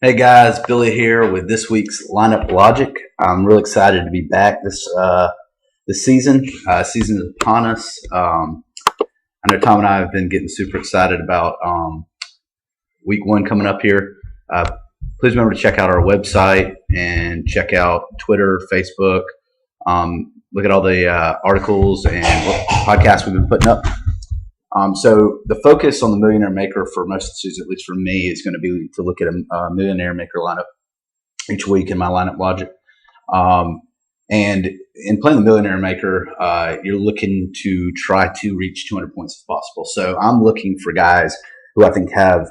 Hey guys, Billy here with this week's lineup logic. I'm really excited to be back this season. Season is upon us. I know Tom and I have been getting super excited about week one coming up here. Please remember to check out our website and check out Twitter, Facebook. Look at all the articles and podcasts we've been putting up. So the focus on the Millionaire Maker for most of the season, at least for me, is going to be to look at a Millionaire Maker lineup each week in my lineup logic. And in playing the Millionaire Maker, you're looking to try to reach 200 points if possible. So I'm looking for guys who I think have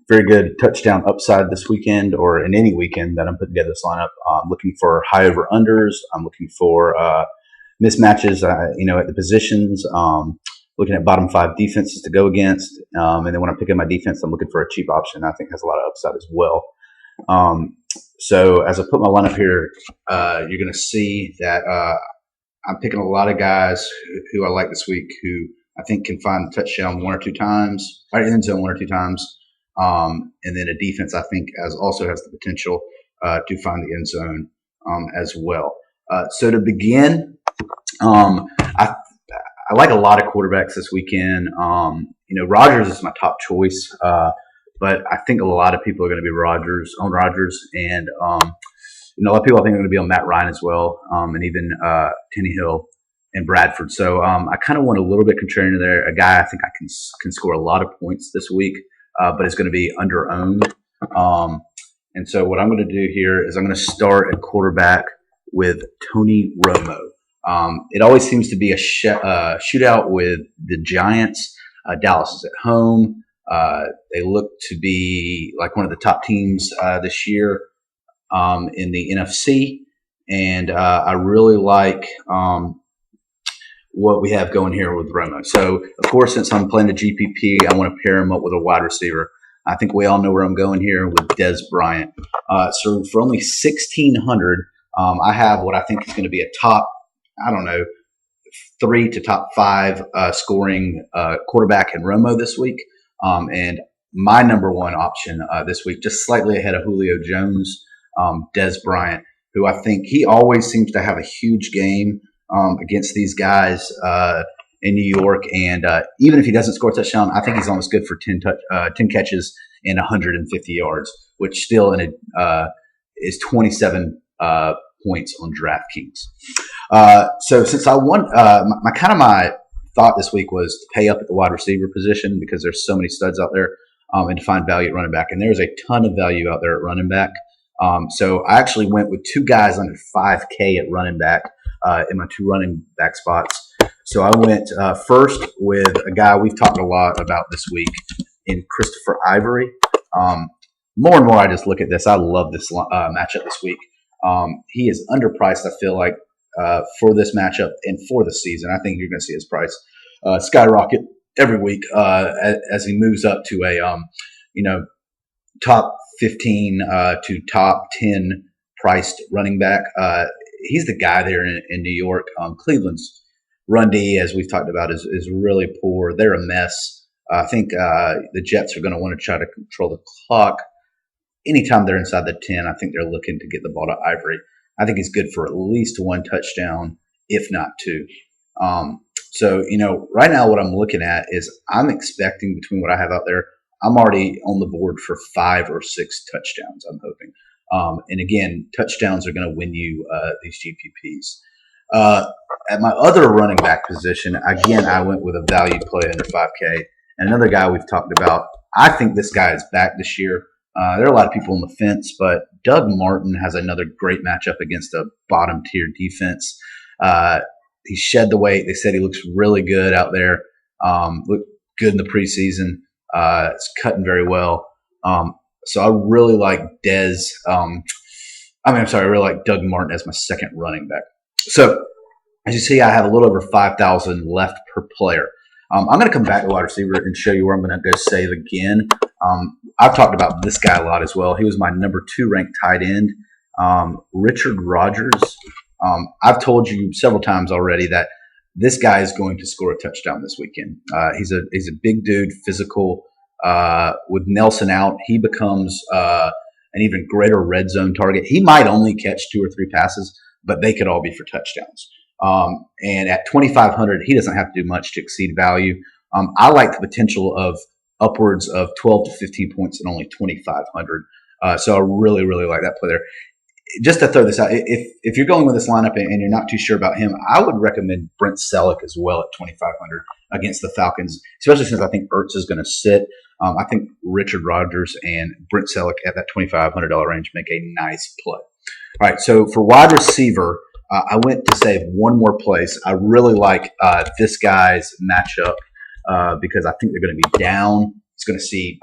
very good touchdown upside this weekend or in any weekend that I'm putting together this lineup. I'm looking for high over unders. I'm looking for mismatches, at the positions. Looking at bottom five defenses to go against. And then when I'm picking my defense, I'm looking for a cheap option I think has a lot of upside as well. So as I put my lineup here, you're going to see that I'm picking a lot of guys who I like this week who I think can find a touchdown one or two times, or end zone one or two times. And then a defense I think also has the potential to find the end zone as well. So to begin, I like a lot of quarterbacks this weekend. Rodgers is my top choice, but I think a lot of people are going to be Rodgers, and a lot of people I think are going to be on Matt Ryan as well, and even Tannehill and Bradford. So I kind of want a little bit contrarian there. A guy I think I can score a lot of points this week, but it's going to be under owned. And so what I'm going to do here is I'm going to start at quarterback with Tony Romo. It always seems to be a shootout with the Giants. Dallas is at home. They look to be like one of the top teams this year in the NFC. And I really like what we have going here with Romo. So, of course, since I'm playing the GPP, I want to pair him up with a wide receiver. I think we all know where I'm going here with Dez Bryant. So for only $1,600, I have what I think is going to be a top, 3 to top 5 scoring quarterback in Romo this week. And my number one option this week, just slightly ahead of Julio Jones, Dez Bryant, who I think he always seems to have a huge game against these guys in New York. And even if he doesn't score a touchdown, I think he's almost good for 10 catches and 150 yards, which still is 27 points on DraftKings. So since I won, my thought this week was to pay up at the wide receiver position because there's so many studs out there, and to find value at running back. And there's a ton of value out there at running back. So I actually went with two guys under 5K at running back in my two running back spots. So I went first with a guy we've talked a lot about this week in Christopher Ivory. More and more I just look at this. I love this matchup this week. He is underpriced, I feel like, for this matchup and for the season. I think you're going to see his price skyrocket every week as he moves up to a top 15 to top 10 priced running back. He's the guy there in New York. Cleveland's run D, as we've talked about, is really poor. They're a mess. I think the Jets are going to want to try to control the clock. Anytime they're inside the 10, I think they're looking to get the ball to Ivory. I think he's good for at least one touchdown, if not two. So, right now what I'm looking at is I'm expecting between what I have out there, I'm already on the board for 5 or 6 touchdowns, I'm hoping. And again, touchdowns are going to win you these GPPs. At my other running back position, again, I went with a value play under 5K. And another guy we've talked about, I think this guy is back this year. There are a lot of people on the fence, but Doug Martin has another great matchup against a bottom-tier defense. He shed the weight. They said he looks really good out there. Looked good in the preseason. It's cutting very well. So I really like I really like Doug Martin as my second running back. So as you see, I have a little over 5,000 left per player. I'm going to come back to wide receiver and show you where I'm going to go save again. I've talked about this guy a lot as well. He was my number 2 ranked tight end, Richard Rodgers. I've told you several times already that this guy is going to score a touchdown this weekend. He's a big dude, physical. With Nelson out, he becomes a an even greater red zone target. He might only catch 2 or 3 passes, but they could all be for touchdowns. And at 2,500, he doesn't have to do much to exceed value. I like the potential of upwards of 12 to 15 points at only 2,500. So I really, really like that play there. Just to throw this out, if you're going with this lineup and you're not too sure about him, I would recommend Brent Selleck as well at 2,500 against the Falcons, especially since I think Ertz is going to sit. I think Richard Rodgers and Brent Selleck at that $2,500 range make a nice play. All right, so for wide receiver, I went to save one more place. I really like this guy's matchup because I think they're going to be down. He's going to see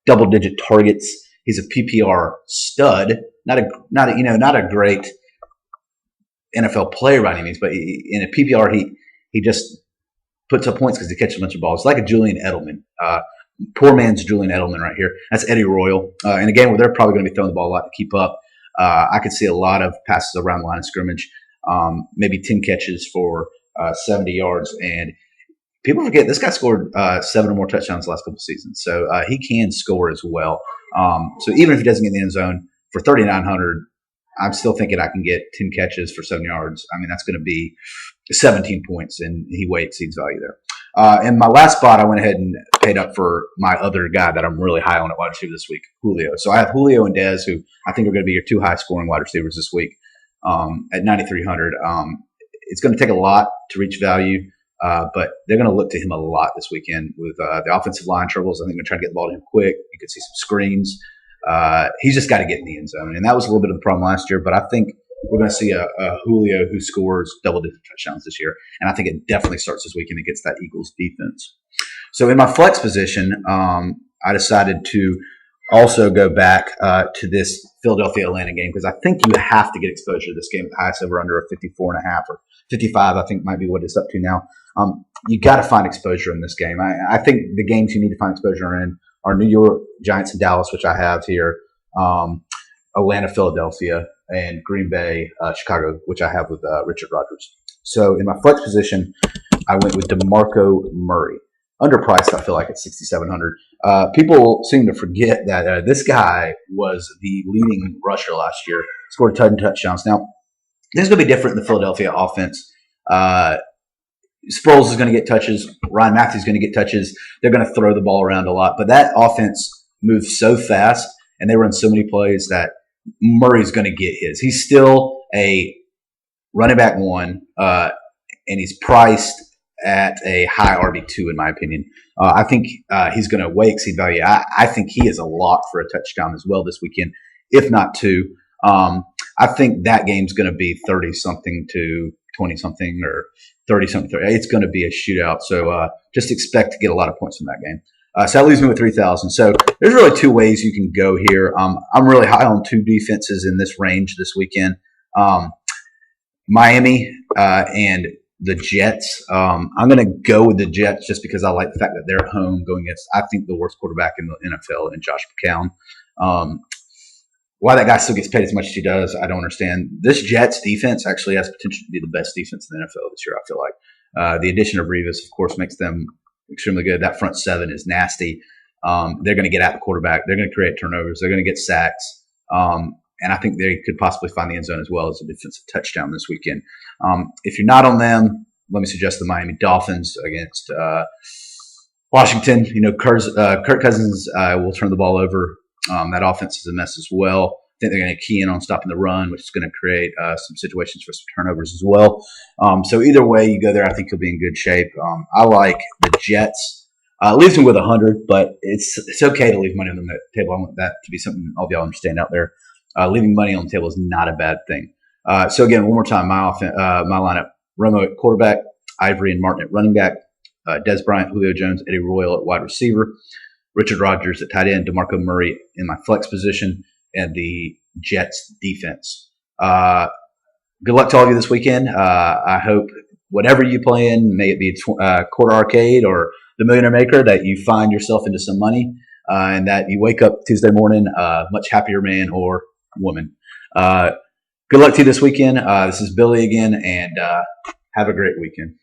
double-digit targets. He's a PPR stud, not a great NFL player by any means, but in a PPR he just puts up points because he catches a bunch of balls. It's like a Julian Edelman, poor man's Julian Edelman right here. That's Eddie Royal. In a game where they're probably going to be throwing the ball a lot to keep up, I could see a lot of passes around the line of scrimmage, maybe 10 catches for 70 yards. And people forget this guy scored 7 or more touchdowns the last couple of seasons, so he can score as well. So even if he doesn't get in the end zone for 3,900, I'm still thinking I can get 10 catches for 7 yards. I mean, that's going to be 17 points, and he way exceeds value there. And my last spot, I went ahead and paid up for my other guy that I'm really high on at wide receiver this week, Julio. So I have Julio and Dez, who I think are going to be your 2 high-scoring wide receivers this week at 9,300. It's going to take a lot to reach value. But they're going to look to him a lot this weekend with the offensive line troubles. I think they're trying to get the ball to him quick. You could see some screens. He's just got to get in the end zone. And that was a little bit of the problem last year. But I think we're going to see a Julio who scores double-digit touchdowns this year. And I think it definitely starts this weekend against that Eagles defense. So in my flex position, I decided to also go back to this Philadelphia-Atlanta game because I think you have to get exposure to this game. The highest over under a 54.5 or 55, I think might be what it's up to now. You got to find exposure in this game. I think the games you need to find exposure in are New York Giants and Dallas, which I have here, Atlanta, Philadelphia, and Green Bay, Chicago, which I have with Richard Rodgers. So in my flex position, I went with DeMarco Murray. Underpriced, I feel like, at 6,700. People seem to forget that this guy was the leading rusher last year, scored a ton of touchdowns. Now, this is going to be different in the Philadelphia offense. Sproles is going to get touches. Ryan Matthews is going to get touches. They're going to throw the ball around a lot. But that offense moves so fast, and they run so many plays that Murray's going to get his. He's still a running back 1, and he's priced at a high RB2, in my opinion. I think he's going to way exceed value. I think he is a lock for a touchdown as well this weekend, if not 2. I think that game's going to be 30-something to 20-something or 30-something. It's going to be a shootout. So just expect to get a lot of points from that game. So that leaves me with 3,000. So there's really 2 ways you can go here. I'm really high on 2 defenses in this range this weekend. Miami and the Jets. I'm going to go with the Jets just because I like the fact that they're at home going against, I think, the worst quarterback in the NFL in Josh McCown. Why that guy still gets paid as much as he does, I don't understand. This Jets defense actually has potential to be the best defense in the NFL this year, I feel like. The addition of Revis, of course, makes them extremely good. That front 7 is nasty. They're going to get at the quarterback. They're going to create turnovers. They're going to get sacks. And I think they could possibly find the end zone as well as a defensive touchdown this weekend. If you're not on them, let me suggest the Miami Dolphins against Washington. Kirk Cousins will turn the ball over. That offense is a mess as well. I think they're going to key in on stopping the run, which is going to create some situations for some turnovers as well. So either way you go there, I think you'll be in good shape. I like the Jets. Leaves me with 100, but it's okay to leave money on the table. I want that to be something all of y'all understand out there. Leaving money on the table is not a bad thing. So again, one more time, my lineup: Romo at quarterback, Ivory and Martin at running back, Dez Bryant, Julio Jones, Eddie Royal at wide receiver, Richard Rodgers at tight end, DeMarco Murray in my flex position, and the Jets defense. Good luck to all of you this weekend. I hope whatever you play in, may it be Quarter Arcade or the Millionaire Maker, that you find yourself into some money and that you wake up Tuesday morning a much happier man or woman. Good luck to you this weekend. This is Billy again, and have a great weekend.